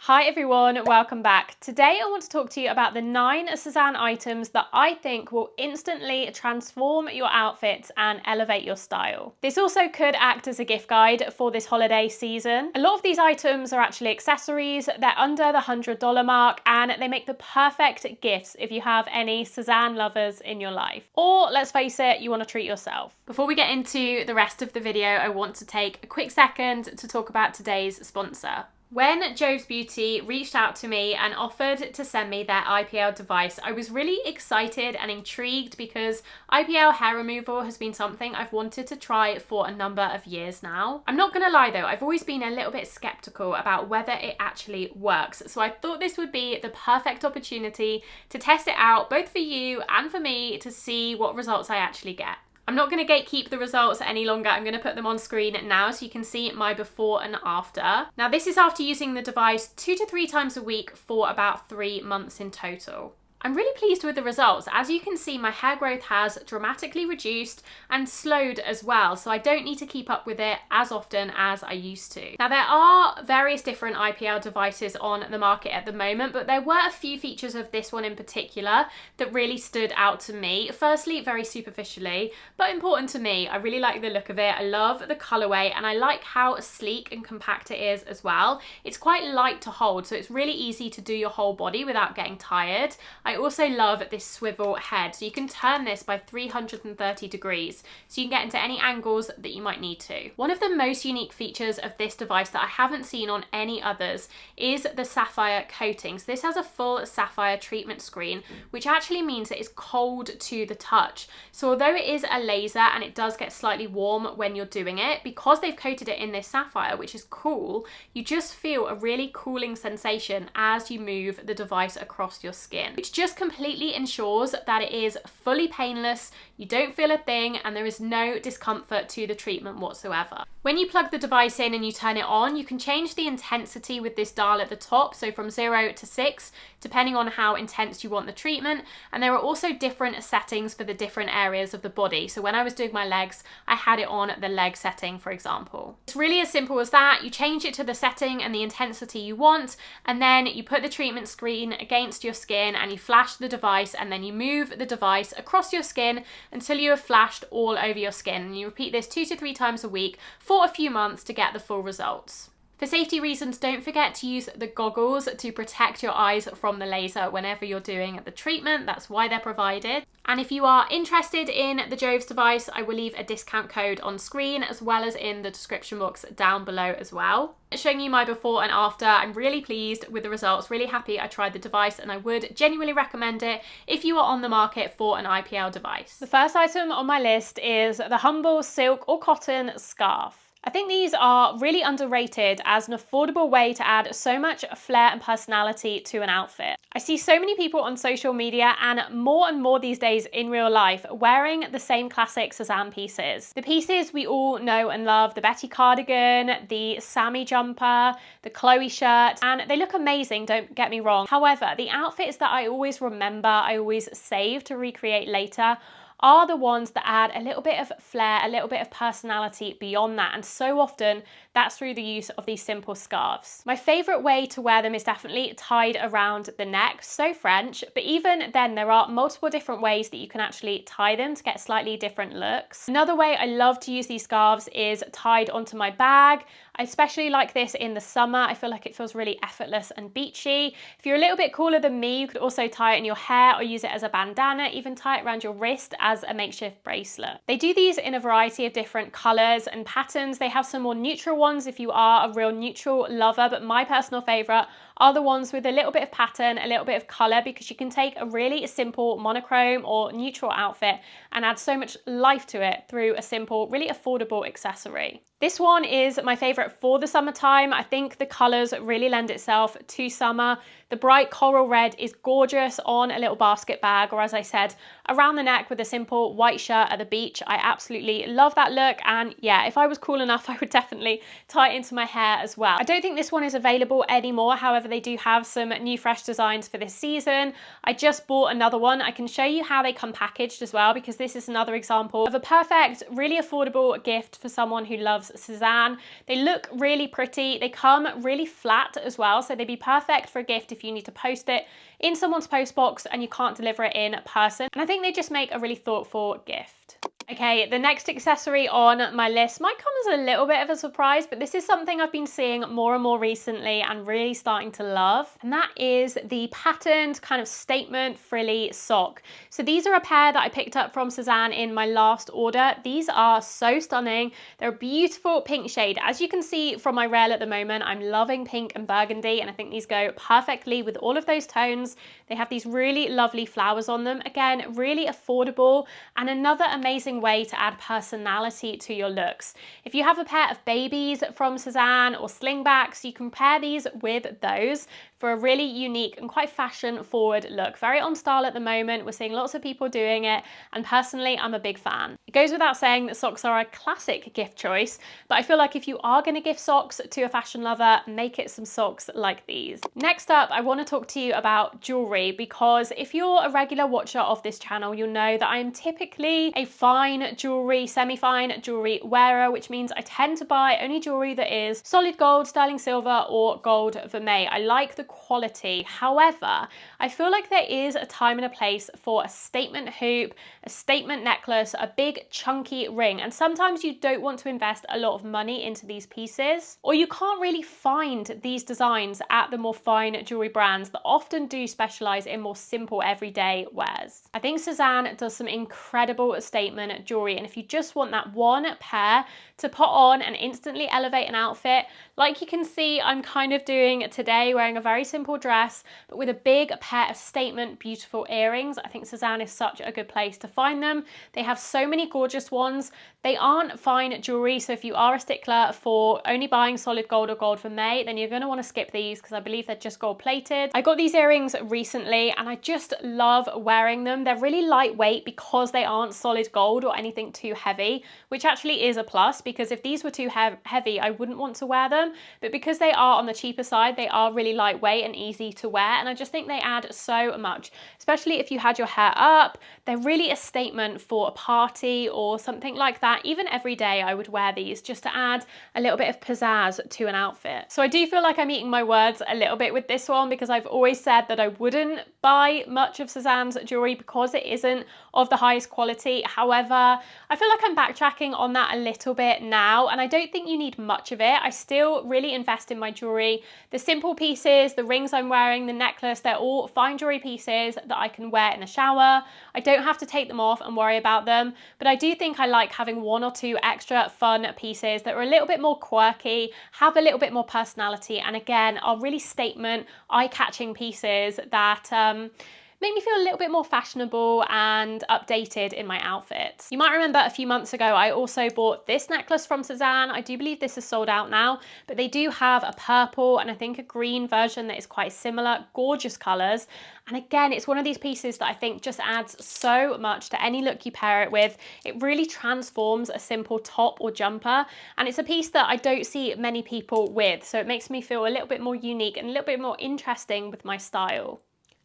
Hi everyone, welcome back. Today I want to talk to you about the 9 Sézane items that I think will instantly transform your outfits and elevate your style. This also could act as a gift guide for this holiday season. A lot of these items are actually accessories, they're under the $100 mark and they make the perfect gifts if you have any Sézane lovers in your life. Or let's face it, you want to treat yourself. Before we get into the rest of the video, I want to take a quick second to talk about today's sponsor. When JOVS Beauty reached out to me and offered to send me their IPL device, I was really excited and intrigued because IPL hair removal has been something I've wanted to try for a number of years now. I'm not gonna lie though, I've always been a little bit skeptical about whether it actually works. So I thought this would be the perfect opportunity to test it out, both for you and for me, to see what results I actually get. I'm not going to gatekeep the results any longer. I'm going to put them on screen now so you can see my before and after. Now this is after using the device 2 to 3 times a week for about 3 months in total. I'm really pleased with the results. As you can see, my hair growth has dramatically reduced and slowed as well, so I don't need to keep up with it as often as I used to. Now there are various different IPL devices on the market at the moment, but there were a few features of this one in particular that really stood out to me. Firstly, very superficially, but important to me. I really like the look of it. I love the colorway and I like how sleek and compact it is as well. It's quite light to hold, so it's really easy to do your whole body without getting tired. I also love this swivel head, so you can turn this by 330 degrees, so you can get into any angles that you might need to. One of the most unique features of this device that I haven't seen on any others is the sapphire coating. So this has a full sapphire treatment screen, which actually means it is cold to the touch. So although it is a laser and it does get slightly warm when you're doing it, because they've coated it in this sapphire, which is cool, you just feel a really cooling sensation as you move the device across your skin, which just completely ensures that it is fully painless, you don't feel a thing, and there is no discomfort to the treatment whatsoever. When you plug the device in and you turn it on, you can change the intensity with this dial at the top, so from 0 to 6, depending on how intense you want the treatment, and there are also different settings for the different areas of the body. So when I was doing my legs, I had it on the leg setting, for example. It's really as simple as that. You change it to the setting and the intensity you want, and then you put the treatment screen against your skin and you flash the device, and then you move the device across your skin until you have flashed all over your skin. And you repeat this 2 to 3 times a week for a few months to get the full results. For safety reasons, don't forget to use the goggles to protect your eyes from the laser whenever you're doing the treatment. That's why they're provided. And if you are interested in the JOVS device, I will leave a discount code on screen as well as in the description box down below as well. Showing you my before and after, I'm really pleased with the results, really happy I tried the device, and I would genuinely recommend it if you are on the market for an IPL device. The first item on my list is the Humble Silk or Cotton Scarf. I think these are really underrated as an affordable way to add so much flair and personality to an outfit. I see so many people on social media and more these days in real life wearing the same classic Sézane pieces. The pieces we all know and love, the Betty cardigan, the Sammy jumper, the Chloe shirt, and they look amazing, don't get me wrong. However, the outfits that I always remember, I always save to recreate later, are the ones that add a little bit of flair, a little bit of personality beyond that, and so often that's through the use of these simple scarves. My favourite way to wear them is definitely tied around the neck, so French, but even then there are multiple different ways that you can actually tie them to get slightly different looks. Another way I love to use these scarves is tied onto my bag. I especially like this in the summer. I feel like it feels really effortless and beachy. If you're a little bit cooler than me, you could also tie it in your hair or use it as a bandana, even tie it around your wrist as a makeshift bracelet. They do these in a variety of different colors and patterns. They have some more neutral ones if you are a real neutral lover, but my personal favorite are the ones with a little bit of pattern, a little bit of color, because you can take a really simple monochrome or neutral outfit and add so much life to it through a simple, really affordable accessory. This one is my favorite for the summertime. I think the colors really lend itself to summer. The bright coral red is gorgeous on a little basket bag, or as I said, around the neck with a simple white shirt at the beach. I absolutely love that look, and yeah, if I was cool enough, I would definitely tie it into my hair as well. I don't think this one is available anymore, however, they do have some new fresh designs for this season. I just bought another one. I can show you how they come packaged as well, because this is another example of a perfect, really affordable gift for someone who loves Sézane. They look really pretty. They come really flat as well, so they'd be perfect for a gift if you need to post it in someone's post box and you can't deliver it in person. And I think they just make a really thoughtful gift. Okay, the next accessory on my list might come as a little bit of a surprise, but this is something I've been seeing more and more recently and really starting to love, and that is the patterned kind of statement frilly sock. So these are a pair that I picked up from Sézane in my last order. These are so stunning. They're a beautiful pink shade. As you can see from my rail at the moment, I'm loving pink and burgundy, and I think these go perfectly with all of those tones. They have these really lovely flowers on them. Again, really affordable, and another amazing way to add personality to your looks. If you have a pair of babies from Sézane or slingbacks, you can pair these with those for a really unique and quite fashion forward look. Very on style at the moment. We're seeing lots of people doing it, and personally, I'm a big fan. It goes without saying that socks are a classic gift choice, but I feel like if you are going to gift socks to a fashion lover, make it some socks like these. Next up, I want to talk to you about jewelry, because if you're a regular watcher of this channel, you'll know that I am typically a fine jewelry, semi-fine jewelry wearer, which means I tend to buy only jewelry that is solid gold, sterling silver, or gold vermeil. I like the quality. However, I feel like there is a time and a place for a statement hoop, a statement necklace, a big chunky ring, and sometimes you don't want to invest a lot of money into these pieces, or you can't really find these designs at the more fine jewelry brands that often do specialize in more simple everyday wears. I think Sézane does some incredible statement jewelry, and if you just want that one pair to put on and instantly elevate an outfit, like you can see I'm kind of doing today, wearing a very simple dress but with a big pair of statement beautiful earrings. I think Sézane is such a good place to find them. They have so many gorgeous ones. They aren't fine jewelry, so if you are a stickler for only buying solid gold or gold vermeil, then you're going to want to skip these, because I believe they're just gold plated. I got these earrings recently and I just love wearing them. They're really lightweight because they aren't solid gold or anything too heavy, which actually is a plus, because if these were too heavy, I wouldn't want to wear them. But because they are on the cheaper side, they are really lightweight and easy to wear, and I just think they add so much, especially if you had your hair up. They're really a statement for a party or something like that. Even every day I would wear these just to add a little bit of pizzazz to an outfit. So I do feel like I'm eating my words a little bit with this one, because I've always said that I wouldn't buy much of Sézane's jewelry because it isn't of the highest quality. However, I feel like I'm backtracking on that a little bit now, and I don't think you need much of it. I still really invest in my jewelry. The simple pieces, the rings I'm wearing, the necklace, they're all fine jewelry pieces that I can wear in the shower. I don't have to take them off and worry about them, but I do think I like having one or two extra fun pieces that are a little bit more quirky, have a little bit more personality, and again, are really statement, eye-catching pieces that make me feel a little bit more fashionable and updated in my outfits. You might remember a few months ago, I also bought this necklace from Sézane. I do believe this is sold out now, but they do have a purple and I think a green version that is quite similar, gorgeous colors. And again, it's one of these pieces that I think just adds so much to any look you pair it with. It really transforms a simple top or jumper, and it's a piece that I don't see many people with, so it makes me feel a little bit more unique and a little bit more interesting with my style.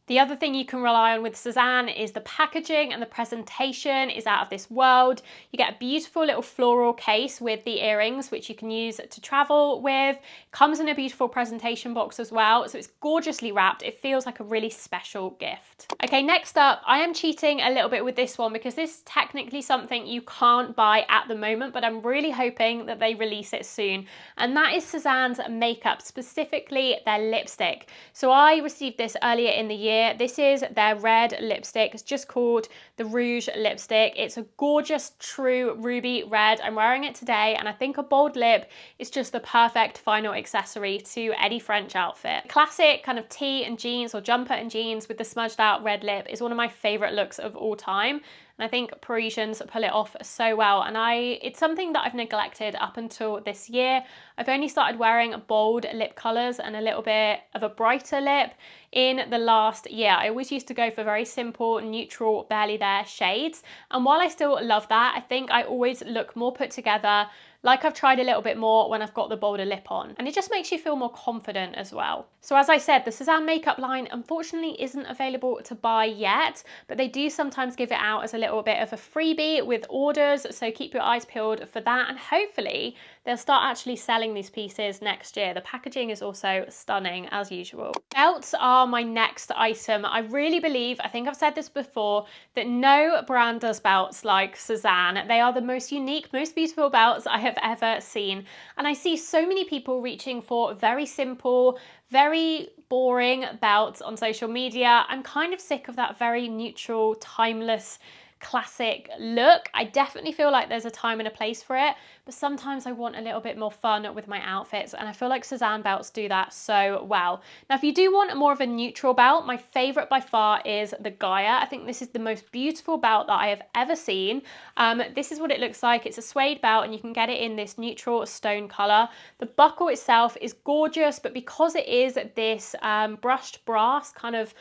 The other thing you can rely on with Sézane is the packaging, and the presentation is out of this world. You get a beautiful little floral case with the earrings, which you can use to travel with. It comes in a beautiful presentation box as well, so it's gorgeously wrapped. It feels like a really special gift. Okay, next up, I am cheating a little bit with this one because this is technically something you can't buy at the moment, but I'm really hoping that they release it soon. And that is Sézane's makeup, specifically their lipstick. So I received this earlier in the year. This is their red lipstick. It's just called the Rouge lipstick. It's a gorgeous, true ruby red. I'm wearing it today, and I think a bold lip is just the perfect final accessory to any French outfit. Classic kind of tee and jeans or jumper and jeans with the smudged out red lip is one of my favorite looks of all time. and I think Parisians pull it off so well, and it's something that I've neglected up until this year. I've only started wearing bold lip colours and a little bit of a brighter lip in the last year. I always used to go for very simple, neutral, barely there shades, and while I still love that, I think I always look more put together, like I've tried a little bit more when I've got the bolder lip on, and it just makes you feel more confident as well. So as I said, the Sézane makeup line unfortunately isn't available to buy yet, but they do sometimes give it out as a little bit of a freebie with orders, so keep your eyes peeled for that, and hopefully they'll start actually selling these pieces next year. The packaging is also stunning as usual. Belts are my next item. I really believe, I think I've said this before, that no brand does belts like Sézane. They are the most unique, most beautiful belts I have ever seen. And I see so many people reaching for very simple, very boring belts on social media. I'm kind of sick of that very neutral, timeless, classic look. I definitely feel like there's a time and a place for it, but sometimes I want a little bit more fun with my outfits, and I feel like Sézane belts do that so well. Now, if you do want more of a neutral belt, my favorite by far is the Gaia. I think this is the most beautiful belt that I have ever seen. This is what it looks like. It's a suede belt, and you can get it in this neutral stone color. The buckle itself is gorgeous, but because it is this brushed brass kind of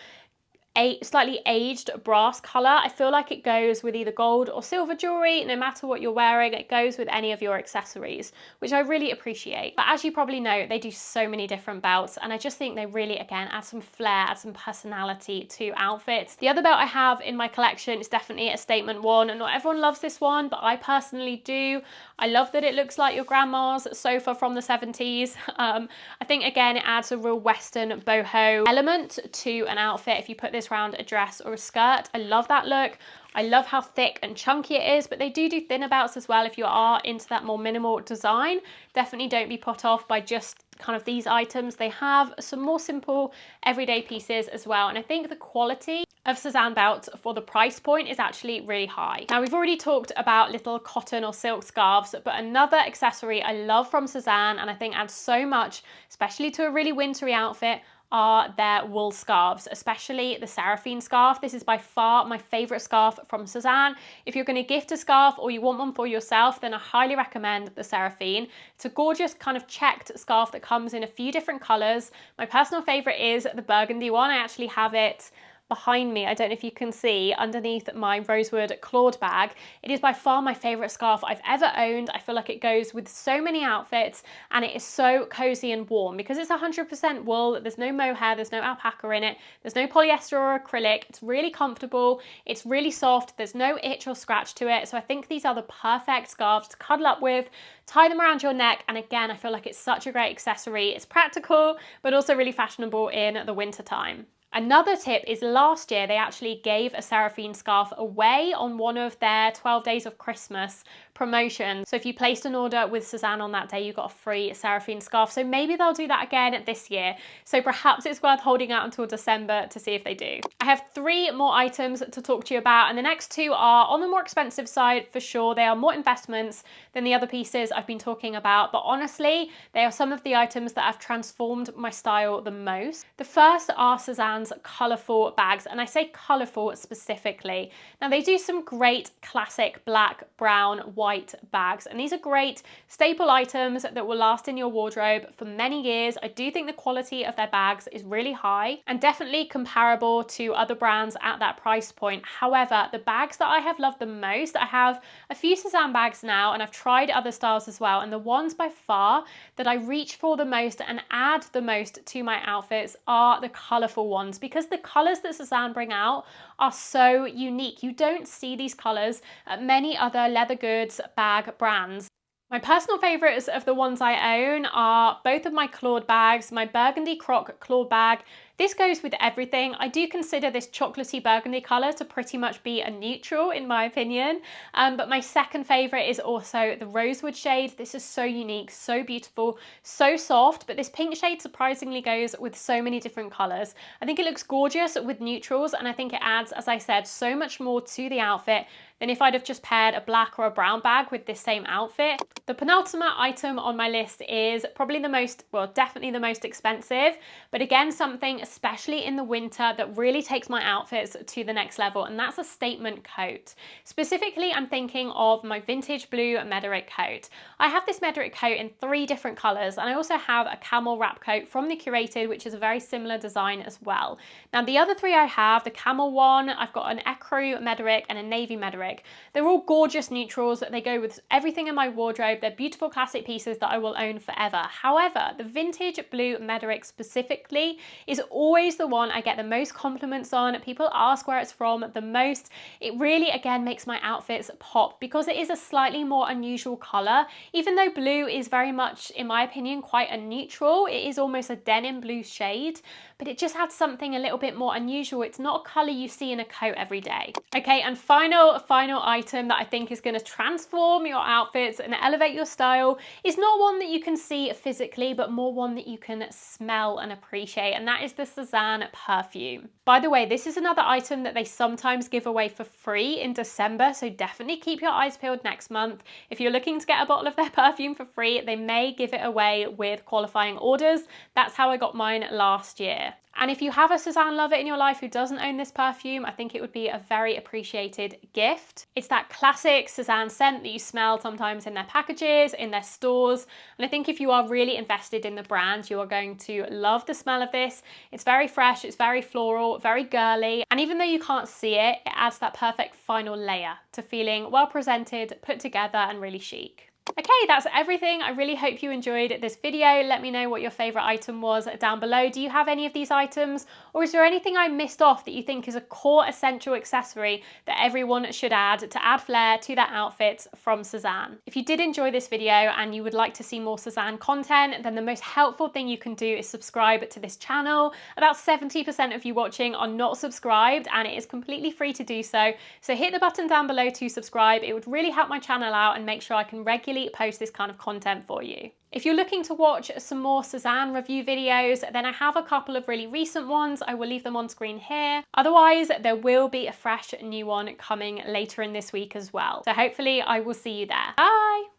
slightly aged brass color, I feel like it goes with either gold or silver jewelry. No matter what you're wearing, it goes with any of your accessories, which I really appreciate. But as you probably know, they do so many different belts, and I just think they really, again, add some flair, add some personality to outfits. The other belt I have in my collection is definitely a statement one, and not everyone loves this one, but I personally do. I love that it looks like your grandma's sofa from the 70s. I think, again, it adds a real Western boho element to an outfit if you put this around a dress or a skirt. I love that look. I love how thick and chunky it is, but they do thinner belts as well if you are into that more minimal design. Definitely don't be put off by just kind of these items. They have some more simple everyday pieces as well, and I think the quality of Sézane belts for the price point is actually really high. Now, we've already talked about little cotton or silk scarves, but another accessory I love from Sézane, and I think adds so much, especially to a really wintry outfit, are their wool scarves, especially the Seraphine scarf. This is by far my favorite scarf from Sézane. If you're going to gift a scarf or you want one for yourself, then I highly recommend the Seraphine. It's a gorgeous kind of checked scarf that comes in a few different colors. My personal favorite is the burgundy one. I actually have it behind me. I don't know if you can see underneath my rosewood clawed bag. It is by far my favorite scarf I've ever owned. I feel like it goes with so many outfits, and it is so cozy and warm because it's 100% wool. There's no mohair, there's no alpaca in it, there's no polyester or acrylic. It's really comfortable, it's really soft, there's no itch or scratch to it. So I think these are the perfect scarves to cuddle up with, tie them around your neck, and again, I feel like it's such a great accessory. It's practical, but also really fashionable in the winter time. Another tip is last year they actually gave a Seraphine scarf away on one of their 12 Days of Christmas promotions. So if you placed an order with Sézane on that day, you got a free Seraphine scarf. So maybe they'll do that again this year. So perhaps it's worth holding out until December to see if they do. I have 3 more items to talk to you about, and the next 2 are on the more expensive side for sure. They are more investments than the other pieces I've been talking about, but honestly, they are some of the items that have transformed my style the most. The first are Sézane's colourful bags, and I say colourful specifically. Now, they do some great classic black, brown, white bags, and these are great staple items that will last in your wardrobe for many years. I do think the quality of their bags is really high and definitely comparable to other brands at that price point. However, the bags that I have loved the most, I have a few Sézane bags now, and I've tried other styles as well, and the ones by far that I reach for the most and add the most to my outfits are the colourful ones, because the colours that Sézane bring out are so unique. You don't see these colours at many other leather goods bag brands. My personal favourites of the ones I own are both of my clawed bags, my burgundy croc clawed bag. This goes with everything. I do consider this chocolatey burgundy colour to pretty much be a neutral in my opinion, but my second favourite is also the rosewood shade. This is so unique, so beautiful, so soft, but this pink shade surprisingly goes with so many different colours. I think it looks gorgeous with neutrals, and I think it adds, as I said, so much more to the outfit than if I'd have just paired a black or a brown bag with this same outfit. The penultimate item on my list is probably the most, well, definitely the most expensive, but again, something especially in the winter, that really takes my outfits to the next level, and that's a statement coat. Specifically, I'm thinking of my vintage blue Mederic coat. I have this Mederic coat in 3 different colors, and I also have a camel wrap coat from the Curated, which is a very similar design as well. Now, the other 3 I have, the camel one, I've got an ecru Mederic and a navy Mederic. They're all gorgeous neutrals. They go with everything in my wardrobe. They're beautiful classic pieces that I will own forever. However, the vintage blue Mederic specifically is always the one I get the most compliments on. People ask where it's from the most. It really, again, makes my outfits pop because it is a slightly more unusual color. Even though blue is very much, in my opinion, quite a neutral, it is almost a denim blue shade, but it just adds something a little bit more unusual. It's not a color you see in a coat every day. Okay, and final item that I think is going to transform your outfits and elevate your style is not one that you can see physically, but more one that you can smell and appreciate, and that is the Sézane perfume. By the way, this is another item that they sometimes give away for free in December, so definitely keep your eyes peeled next month. If you're looking to get a bottle of their perfume for free, they may give it away with qualifying orders. That's how I got mine last year. And if you have a Sézane lover in your life who doesn't own this perfume, I think it would be a very appreciated gift. It's that classic Sézane scent that you smell sometimes in their packages, in their stores. And I think if you are really invested in the brand, you are going to love the smell of this. It's very fresh, it's very floral, very girly. And even though you can't see it, it adds that perfect final layer to feeling well presented, put together, and really chic. Okay, that's everything. I really hope you enjoyed this video. Let me know what your favorite item was down below. Do you have any of these items, or is there anything I missed off that you think is a core essential accessory that everyone should add to add flair to their outfits from Sézane? If you did enjoy this video and you would like to see more Sézane content, then the most helpful thing you can do is subscribe to this channel. About 70% of you watching are not subscribed, and it is completely free to do so. So hit the button down below to subscribe. It would really help my channel out and make sure I can regularly post this kind of content for you. If you're looking to watch some more Sézane review videos, then I have a couple of really recent ones. I will leave them on screen here. Otherwise, there will be a fresh new one coming later in this week as well. So hopefully I will see you there. Bye!